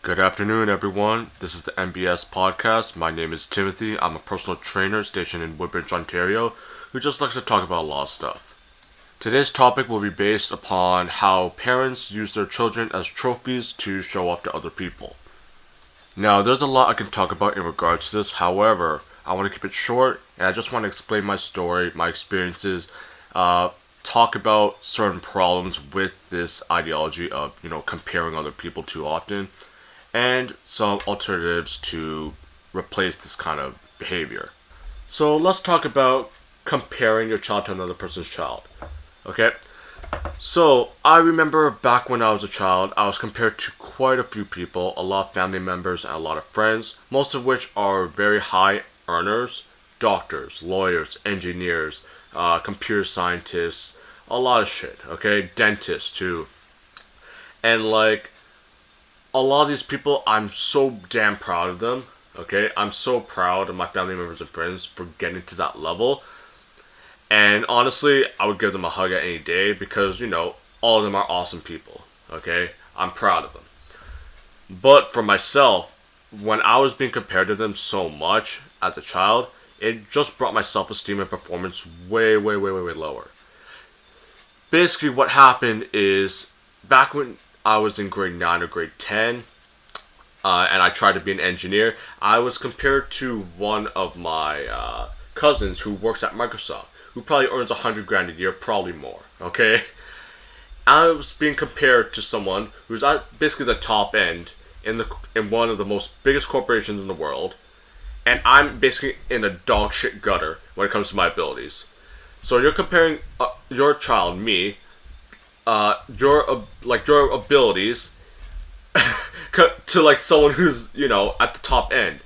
Good afternoon, everyone. This is the MBS Podcast. My name is Timothy. I'm a personal trainer stationed in Woodbridge, Ontario, who just likes to talk about a lot of stuff. Today's topic will be based upon how parents use their children as trophies to show off to other people. Now, there's a lot I can talk about in regards to this. However, I want to keep it short, and I just want to explain my story, my experiences, talk about certain problems with this ideology of, comparing other people too often, and some alternatives to replace this kind of behavior. So let's talk about comparing your child to another person's child. Okay? So I remember back when I was a child, I was compared to quite a few people, a lot of family members and a lot of friends, most of which are very high earners, doctors, lawyers, engineers, computer scientists, a lot of shit, okay? Dentists too. And a lot of these people, I'm so damn proud of them, okay? I'm so proud of my family members and friends for getting to that level. And honestly, I would give them a hug at any day because, all of them are awesome people, okay? I'm proud of them. But for myself, when I was being compared to them so much as a child, it just brought my self-esteem and performance way, way, way, way, way lower. Basically, what happened is, back when I was in grade 9 or grade 10, and I tried to be an engineer, I was compared to one of my cousins who works at Microsoft, who probably earns $100,000 a year, probably more, okay? I was being compared to someone who's at basically the top end in one of the most biggest corporations in the world, and I'm basically in a dog shit gutter when it comes to my abilities. So you're comparing your child, me, your abilities to someone who's at the top end.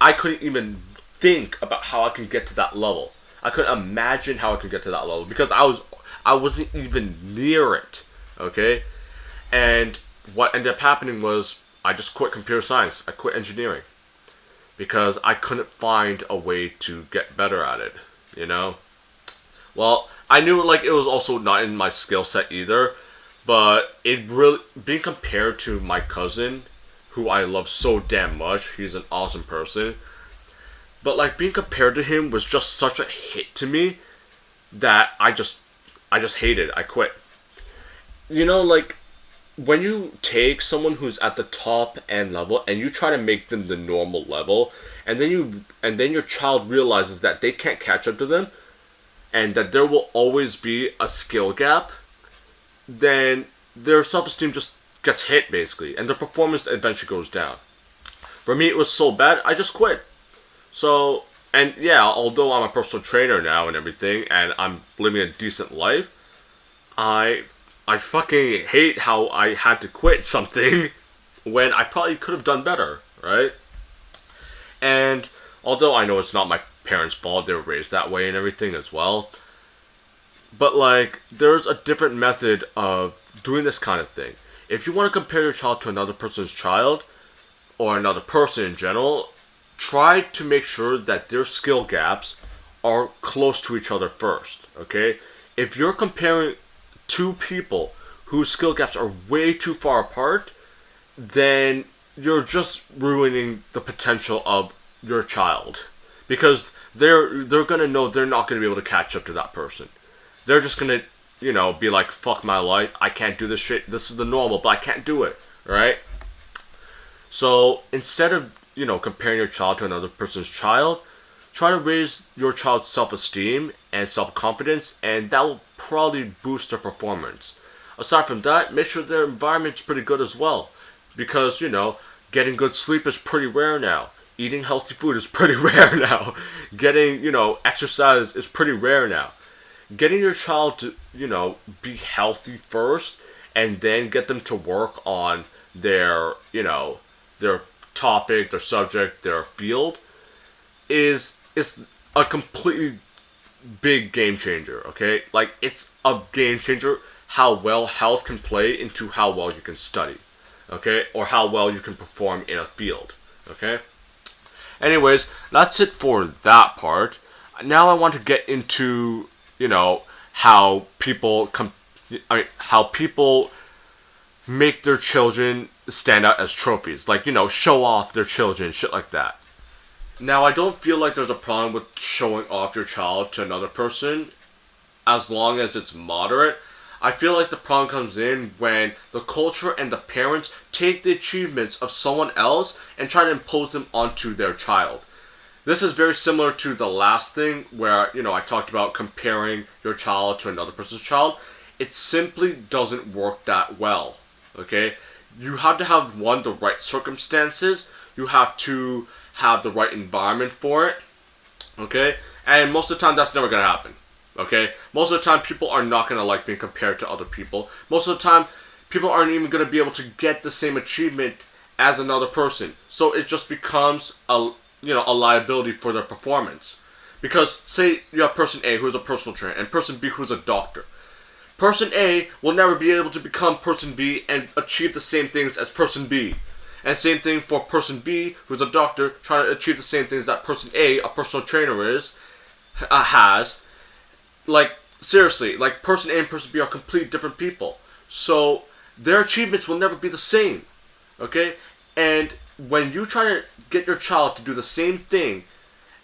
I couldn't even think about how I can get to that level. I couldn't imagine how I could get to that level because I wasn't even near it. Okay, and what ended up happening was I just quit computer science. I quit engineering because I couldn't find a way to get better at it. Well, I knew it was also not in my skill set either, but it really being compared to my cousin, who I love so damn much. He's an awesome person, but being compared to him was just such a hit to me that I just hated it. I quit. When you take someone who's at the top end level and you try to make them the normal level, and then your child realizes that they can't catch up to them, and that there will always be a skill gap, then their self-esteem just gets hit, basically, and their performance eventually goes down. For me, it was so bad, I just quit. So, and yeah, although I'm a personal trainer now and everything, and I'm living a decent life, I fucking hate how I had to quit something when I probably could have done better, right? And although I know it's not my parents' fault, they were raised that way and everything as well, but there's a different method of doing this kind of thing. If you want to compare your child to another person's child, or another person in general, try to make sure that their skill gaps are close to each other first, okay? If you're comparing two people whose skill gaps are way too far apart, then you're just ruining the potential of your child. Because they're gonna know they're not gonna be able to catch up to that person. They're just gonna, be like, fuck my life, I can't do this shit, this is the normal, but I can't do it, right? So instead of, comparing your child to another person's child, try to raise your child's self-esteem and self-confidence, and that will probably boost their performance. Aside from that, make sure their environment's pretty good as well. Because, getting good sleep is pretty rare now. Eating healthy food is pretty rare now. Getting, exercise is pretty rare now. Getting your child to, be healthy first, and then get them to work on their topic, their subject, their field, is a completely big game changer, okay? It's a game changer how well health can play into how well you can study, okay? Or how well you can perform in a field, okay? Anyways, that's it for that part. Now I want to get into, how people make their children stand out as trophies. Like, show off their children, shit like that. Now, I don't feel like there's a problem with showing off your child to another person as long as it's moderate. I feel like the problem comes in when the culture and the parents take the achievements of someone else and try to impose them onto their child. This is very similar to the last thing where, I talked about comparing your child to another person's child. It simply doesn't work that well, okay? You have to have, the right circumstances. You have to have the right environment for it, okay? And most of the time, that's never going to happen, okay? Most of the time, people are not going to like being compared to other people. Most of the time, people aren't even going to be able to get the same achievement as another person. So it just becomes a liability for their performance. Because, say you have person A who's a personal trainer and person B who's a doctor. Person A will never be able to become person B and achieve the same things as person B. And same thing for person B, who's a doctor, trying to achieve the same things that person A, a personal trainer, has. Like, seriously, like person A and person B are completely different people. So, their achievements will never be the same. Okay? And when you try to get your child to do the same thing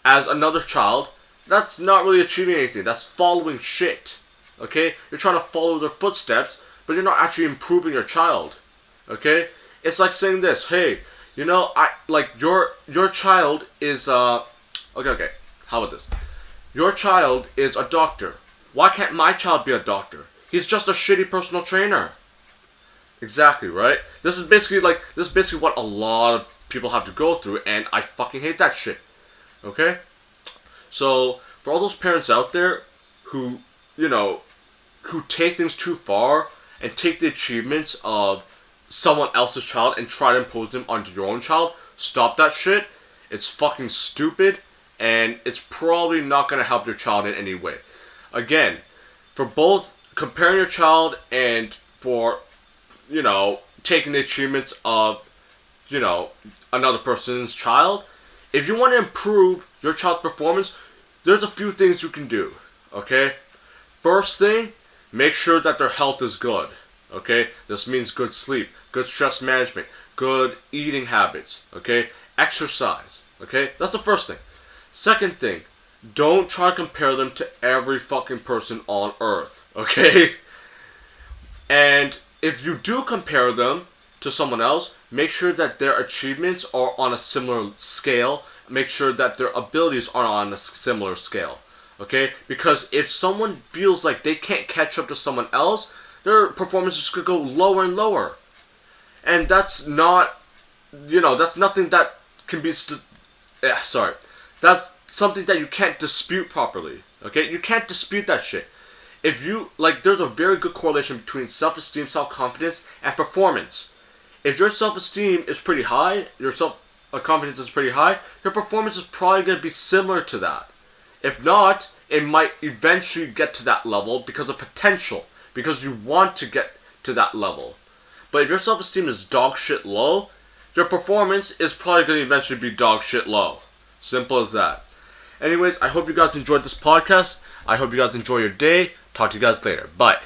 as another child, that's not really achieving anything. That's following shit. Okay? You're trying to follow their footsteps, but you're not actually improving your child. Okay? It's like saying this, hey, your child is, okay, how about this? Your child is a doctor. Why can't my child be a doctor? He's just a shitty personal trainer. Exactly, right? This is basically what a lot of people have to go through, and I fucking hate that shit. Okay? So, for all those parents out there who take things too far and take the achievements of someone else's child and try to impose them onto your own child, stop that shit. It's fucking stupid, and it's probably not going to help your child in any way. Again, for both comparing your child and for, taking the achievements of, another person's child, if you want to improve your child's performance, there's a few things you can do, okay? First thing, make sure that their health is good, okay? This means good sleep, good stress management, good eating habits, okay? Exercise, okay? That's the first thing. Second thing, don't try to compare them to every fucking person on earth, okay? And if you do compare them to someone else, make sure that their achievements are on a similar scale. Make sure that their abilities are on a similar scale, okay? Because if someone feels like they can't catch up to someone else, their performance is going to go lower and lower. And that's not, that's nothing that can be, that's something that you can't dispute properly, okay? You can't dispute that shit. If you, there's a very good correlation between self-esteem, self-confidence, and performance. If your self-esteem is pretty high, your self-confidence is pretty high, your performance is probably going to be similar to that. If not, it might eventually get to that level because of potential, because you want to get to that level. But if your self-esteem is dog shit low, your performance is probably going to eventually be dog shit low. Simple as that. Anyways, I hope you guys enjoyed this podcast. I hope you guys enjoy your day. Talk to you guys later. Bye.